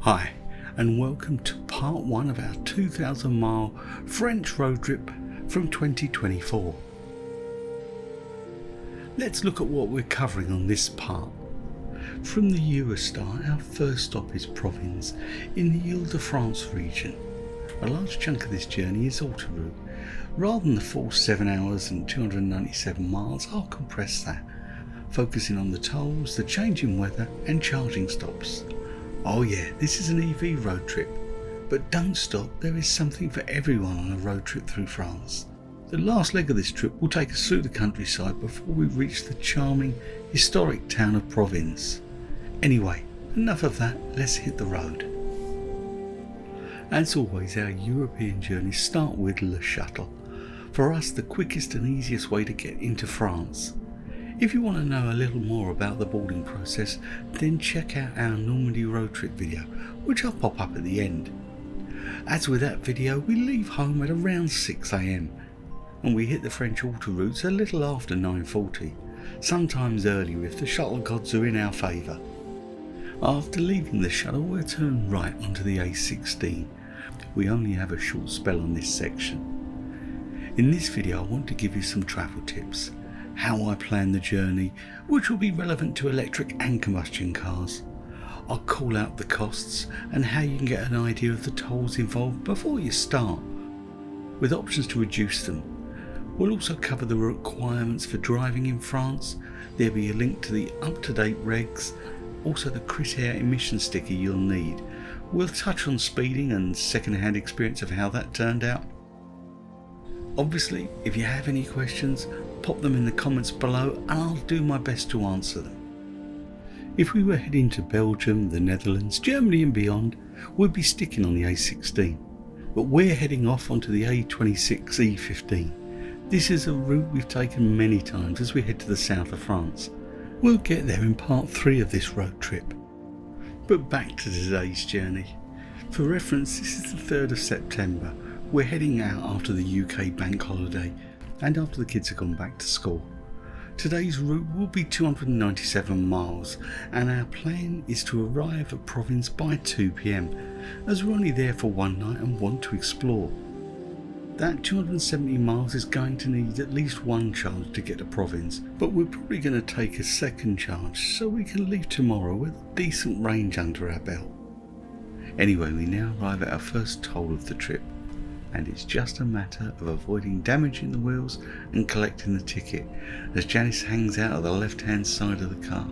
Hi, and welcome to part 1 of our 2,000 mile French road trip from 2024. Let's look at what we're covering on this part. From the Eurostar, our first stop is Provins in the Île-de-France region. A large chunk of this journey is Autoroute. Rather than the full 7 hours and 297 miles, I'll compress that, focusing on the tolls, the changing weather and charging stops. Oh yeah, this is an EV road trip, but don't stop, there is something for everyone on a road trip through France. The last leg of this trip will take us through the countryside before we reach the charming, historic town of Provins. Anyway, enough of that, let's hit the road. As always, our European journeys start with Le Shuttle. For us, the quickest and easiest way to get into France. If you want to know a little more about the boarding process, then check out our Normandy road trip video, which I'll pop up at the end. As with that video, we leave home at around 6 AM, and we hit the French autoroutes a little after 9:40, sometimes earlier if the shuttle gods are in our favour. After leaving the shuttle, we'll turn right onto the A16. We only have a short spell on this section. In this video, I want to give you some travel tips, how I plan the journey, which will be relevant to electric and combustion cars. I'll call out the costs and how you can get an idea of the tolls involved before you start, with options to reduce them. We'll also cover the requirements for driving in France. There'll be a link to the up-to-date regs, also the Crit-Air emission sticker you'll need. We'll touch on speeding and second-hand experience of how that turned out. Obviously, if you have any questions, pop them in the comments below and I'll do my best to answer them. If we were heading to Belgium, the Netherlands, Germany and beyond, we'd be sticking on the A16. But we're heading off onto the A26 E15. This is a route we've taken many times as we head to the south of France. We'll get there in part 3 of this road trip. But back to today's journey. For reference, this is the 3rd of September. We're heading out after the UK bank holiday and after the kids have gone back to school. Today's route will be 297 miles and our plan is to arrive at Provins by 2 PM as we're only there for one night and want to explore. That 270 miles is going to need at least one charge to get to Provins, but we're probably going to take a second charge so we can leave tomorrow with a decent range under our belt. Anyway, we now arrive at our first toll of the trip, and it's just a matter of avoiding damaging the wheels and collecting the ticket as Janice hangs out of the left hand side of the car.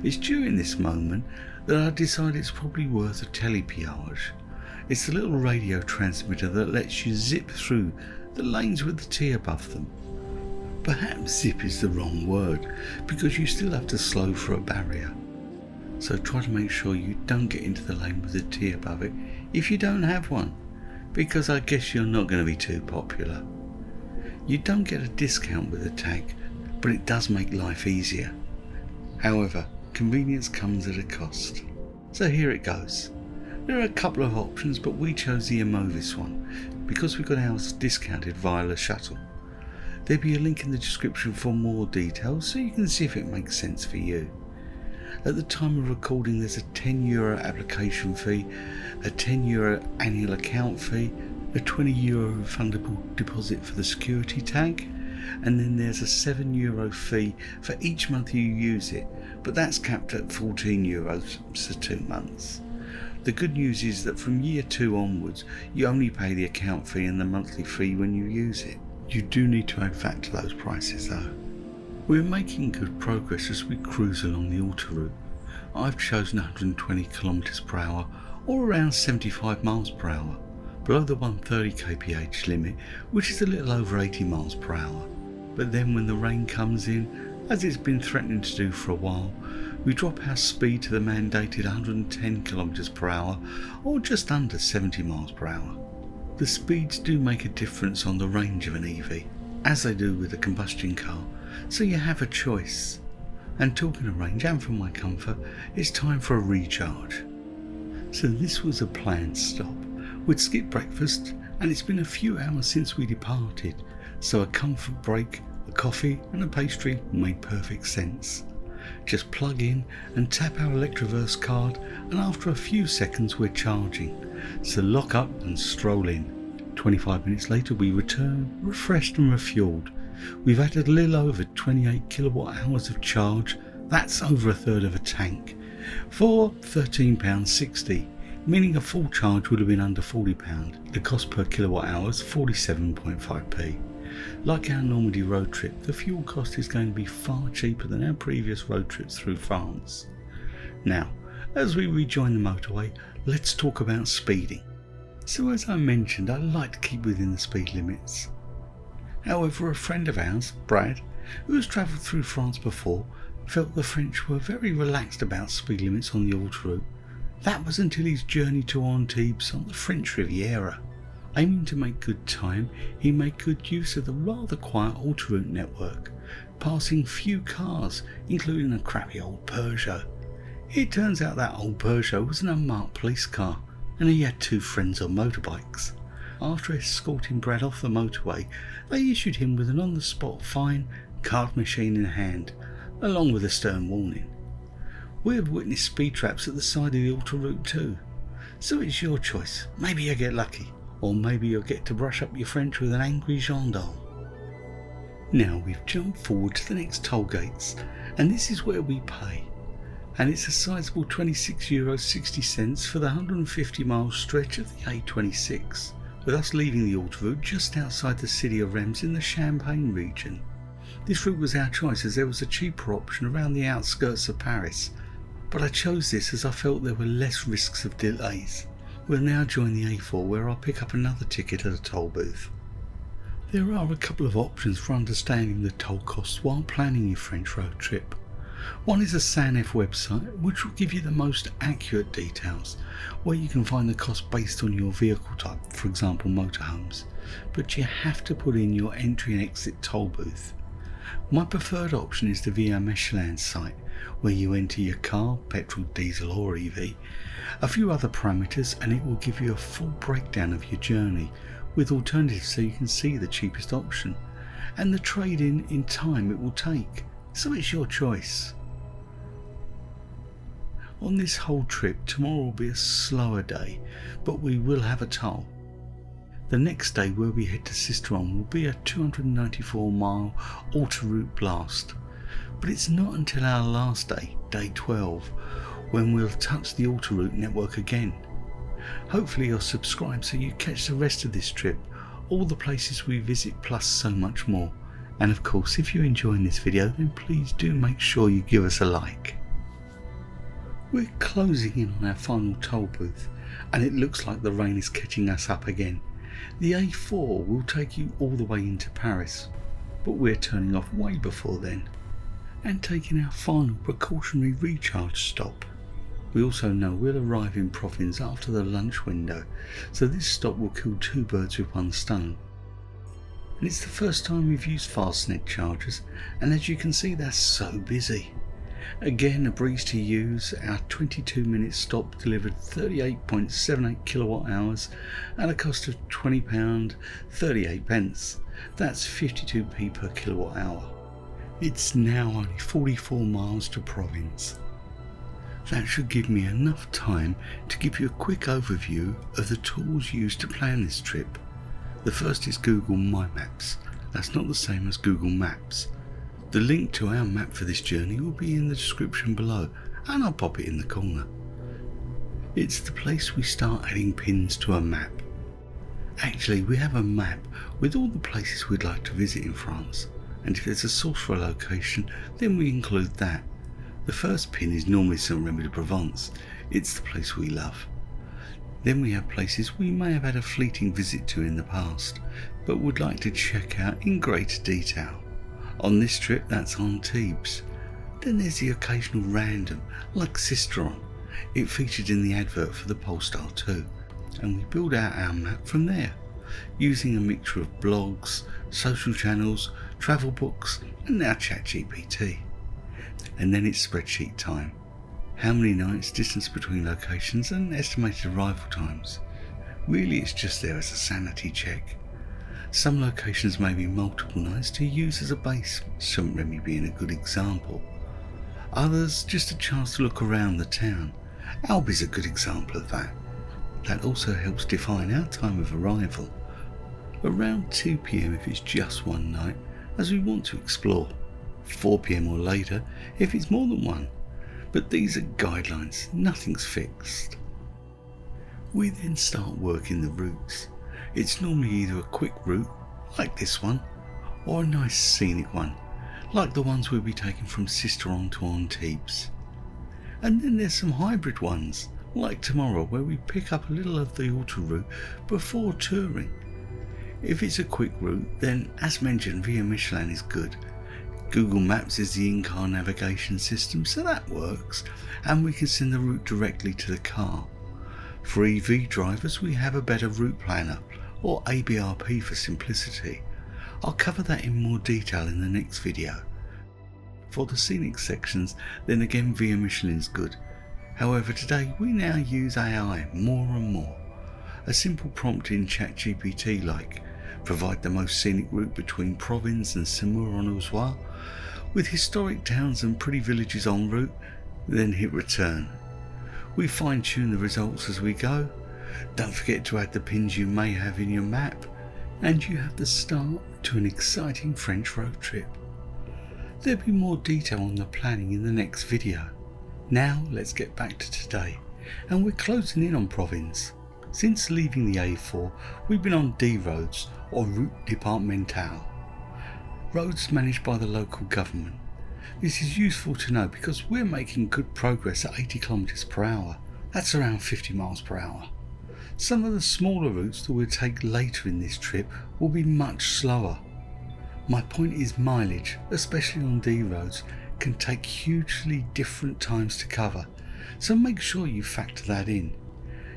It's during this moment that I decide it's probably worth a Telepeage. It's a little radio transmitter that lets you zip through the lanes with the T above them. Perhaps zip is the wrong word because you still have to slow for a barrier. So try to make sure you don't get into the lane with the T above it if you don't have one, because I guess you're not going to be too popular. You don't get a discount with a tag, but it does make life easier. However, convenience comes at a cost. So here it goes. There are a couple of options, but we chose the Imovis one because we got ours discounted via Le Shuttle. There'll be a link in the description for more details so you can see if it makes sense for you. At the time of recording, there's a €10 application fee, a €10 annual account fee, a €20 refundable deposit for the security tag, and then there's a €7 fee for each month you use it, but that's capped at €14 for 2 months. The good news is that from year 2 onwards, you only pay the account fee and the monthly fee when you use it. You do need to add VAT to those prices though. We're making good progress as we cruise along the Autoroute. I've chosen 120 km/h or around 75 miles per hour, below the 130 kph limit, which is a little over 80 miles per hour. But then when the rain comes in, as it's been threatening to do for a while, we drop our speed to the mandated 110 km/h or just under 70 miles per hour. The speeds do make a difference on the range of an EV, as they do with a combustion car, so you have a choice. And talking of range and for my comfort, it's time for a recharge. So this was a planned stop. We'd skipped breakfast and it's been a few hours since we departed, so a comfort break, a coffee and a pastry made perfect sense. Just plug in and tap our Electroverse card, and after a few seconds we're charging. So lock up and stroll in. 25 minutes later we return, refreshed and refuelled. We've added a little over 28 kilowatt hours of charge, that's over a third of a tank, for £13.60, meaning a full charge would have been under £40. The cost per kilowatt hour is 47.5p. Like our Normandy road trip, the fuel cost is going to be far cheaper than our previous road trips through France. Now, as we rejoin the motorway, let's talk about speeding. So as I mentioned, I like to keep within the speed limits. However, a friend of ours, Brad, who has travelled through France before, felt the French were very relaxed about speed limits on the Autoroute. That was until his journey to Antibes on the French Riviera. Aiming to make good time, he made good use of the rather quiet Autoroute network, passing few cars, including a crappy old Peugeot. It turns out that old Peugeot was an unmarked police car, and he had two friends on motorbikes. After escorting Brad off the motorway, they issued him with an on-the-spot fine, card machine in hand, along with a stern warning. We have witnessed speed traps at the side of the Autoroute too, so it's your choice. Maybe you'll get lucky, or maybe you'll get to brush up your French with an angry gendarme. Now we've jumped forward to the next toll gates, and this is where we pay. And it's a sizable €26.60 for the 150 mile stretch of the A26, with us leaving the Autoroute just outside the city of Reims in the Champagne region. This route was our choice as there was a cheaper option around the outskirts of Paris, but I chose this as I felt there were less risks of delays. We'll now join the A4 where I'll pick up another ticket at a toll booth. There are a couple of options for understanding the toll costs while planning your French road trip. One is a SANEF website, which will give you the most accurate details, where you can find the cost based on your vehicle type, for example motorhomes, but you have to put in your entry and exit toll booth. My preferred option is the Via Michelin site, where you enter your car, petrol, diesel or EV, a few other parameters, and it will give you a full breakdown of your journey, with alternatives so you can see the cheapest option, and the trade-in in time it will take, so it's your choice. On this whole trip, tomorrow will be a slower day, but we will have a toll. The next day where we head to Sisteron will be a 294 mile Autoroute blast, but it's not until our last day, day 12, when we'll touch the Autoroute network again. Hopefully you're subscribed so you catch the rest of this trip, all the places we visit plus so much more. And of course, if you're enjoying this video, then please do make sure you give us a like. We're closing in on our final toll booth, and it looks like the rain is catching us up again. The A4 will take you all the way into Paris, but we're turning off way before then, and taking our final precautionary recharge stop. We also know we'll arrive in Provins after the lunch window, so this stop will kill two birds with one stone. And it's the first time we've used Fastnet chargers, and as you can see they're so busy. Again, a breeze to use. Our 22-minute stop delivered 38.78 kilowatt hours at a cost of £20.38. That's 52p per kilowatt hour. It's now only 44 miles to Provins. That should give me enough time to give you a quick overview of the tools used to plan this trip. The first is Google My Maps. That's not the same as Google Maps. The link to our map for this journey will be in the description below, and I'll pop it in the corner. It's the place we start adding pins to a map. Actually, we have a map with all the places we'd like to visit in France, and if there's a source for a location, then we include that. The first pin is normally Saint-Remy de Provence. It's the place we love. Then we have places we may have had a fleeting visit to in the past, but would like to check out in greater detail. On this trip, that's Antibes. Then there's the occasional random, like Sisteron. It featured in the advert for the Polestar 2, and we build out our map from there, using a mixture of blogs, social channels, travel books, and now ChatGPT. And then it's spreadsheet time. How many nights, distance between locations, and estimated arrival times. Really, it's just there as a sanity check. Some locations may be multiple nights to use as a base, Saint-Remy being a good example. Others just a chance to look around the town. Albi's a good example of that. That also helps define our time of arrival. Around 2 PM if it's just one night, as we want to explore. 4 PM or later if it's more than one. But these are guidelines, nothing's fixed. We then start working the routes. It's normally either a quick route, like this one, or a nice scenic one, like the ones we'll be taking from Sisteron to Antibes. And then there's some hybrid ones, like tomorrow, where we pick up a little of the Autoroute before touring. If it's a quick route, then as mentioned, Via Michelin is good. Google Maps is the in-car navigation system, so that works, and we can send the route directly to the car. For EV drivers, we have a better route planner, or ABRP for simplicity. I'll cover that in more detail in the next video. For the scenic sections, then again Via Michelin's good. However, today we now use AI more and more. A simple prompt in ChatGPT like, provide the most scenic route between Provins and Saumur-en-Auxois, with historic towns and pretty villages en route, then hit return. We fine tune the results as we go. Don't forget to add the pins you may have in your map, and you have the start to an exciting French road trip. There'll be more detail on the planning in the next video. Now let's get back to today, and we're closing in on Provins. Since leaving the A4, we've been on D roads, or route départementale, roads managed by the local government. This is useful to know because we're making good progress at 80 km/h. That's around 50 miles per hour. Some of the smaller routes that we'll take later in this trip will be much slower. My point is mileage, especially on D roads, can take hugely different times to cover, so make sure you factor that in.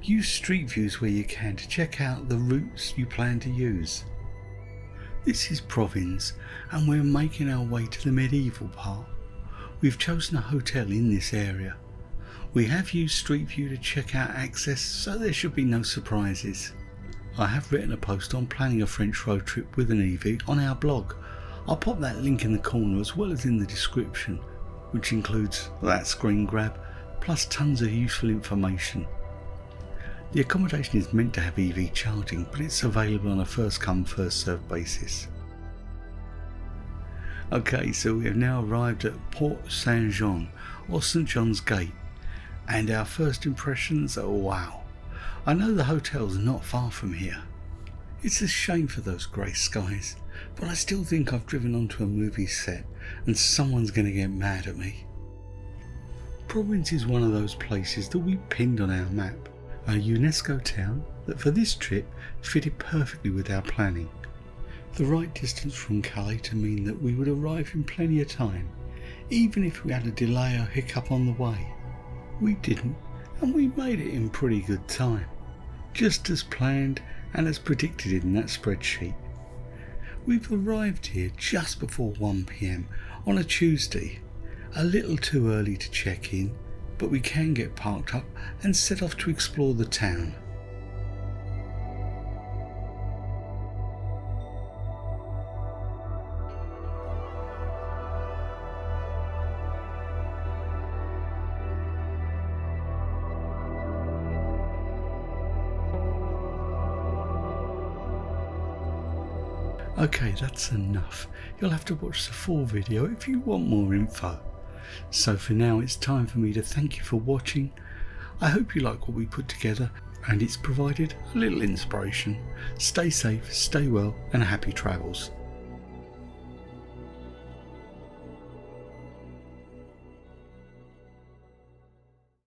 Use street views where you can to check out the routes you plan to use. This is Provins, and we're making our way to the medieval part. We've chosen a hotel in this area. We have used Street View to check out access, so there should be no surprises. I have written a post on planning a French road trip with an EV on our blog. I'll pop that link in the corner as well as in the description, which includes that screen grab, plus tons of useful information. The accommodation is meant to have EV charging, but it's available on a first come first served basis. Okay, so we have now arrived at Port Saint-Jean, or St John's Gate, and our first impressions are wow. I know the hotel's not far from here. It's a shame for those grey skies, but I still think I've driven onto a movie set and someone's going to get mad at me. Provins is one of those places that we pinned on our map, a UNESCO town that for this trip fitted perfectly with our planning. The right distance from Calais to mean that we would arrive in plenty of time, even if we had a delay or hiccup on the way. We didn't, and we made it in pretty good time, just as planned and as predicted in that spreadsheet. We've arrived here just before 1 PM on a Tuesday, a little too early to check in, but we can get parked up and set off to explore the town. Okay, that's enough. You'll have to watch the full video if you want more info. So for now, it's time for me to thank you for watching. I hope you like what we put together and it's provided a little inspiration. Stay safe, stay well, and happy travels.